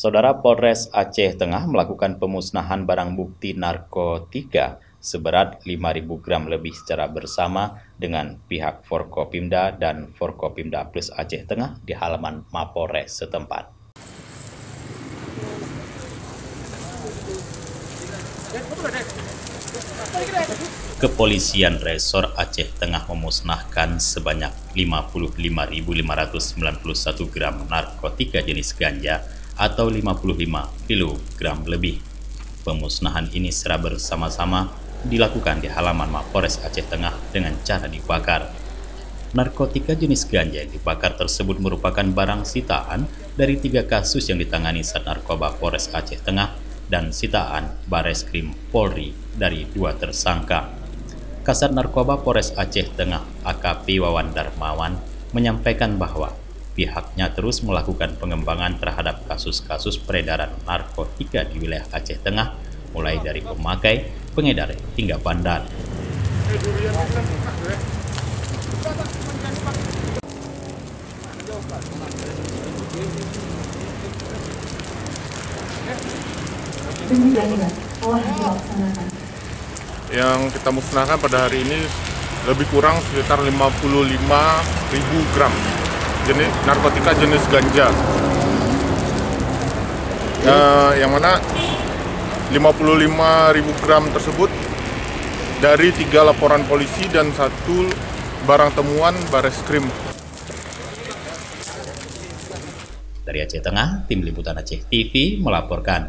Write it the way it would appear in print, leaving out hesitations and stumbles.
Saudara, Polres Aceh Tengah melakukan pemusnahan barang bukti narkotika seberat 5.000 gram lebih secara bersama dengan pihak Forkopimda dan Forkopimda Plus Aceh Tengah di halaman Mapolres setempat. Kepolisian Resor Aceh Tengah memusnahkan sebanyak 55.591 gram narkotika jenis ganja atau 55 kg lebih. Pemusnahan ini secara bersama-sama dilakukan di halaman Mapolres Aceh Tengah dengan cara dibakar. Narkotika jenis ganja yang dibakar tersebut merupakan barang sitaan dari 3 kasus yang ditangani Sat Narkoba Polres Aceh Tengah dan sitaan Bareskrim Polri dari 2 tersangka. Kasat Narkoba Polres Aceh Tengah AKP Wawan Darmawan menyampaikan bahwa pihaknya terus melakukan pengembangan terhadap kasus-kasus peredaran narkotika di wilayah Aceh Tengah, mulai dari pemakai, pengedar, hingga bandar. Yang kita musnahkan pada hari ini lebih kurang sekitar 55.000 gram jenis narkotika jenis ganja, yang mana 55.000 gram tersebut dari 3 laporan polisi dan 1 barang temuan Bareskrim. Dari Aceh Tengah, Tim Liputan Aceh TV melaporkan.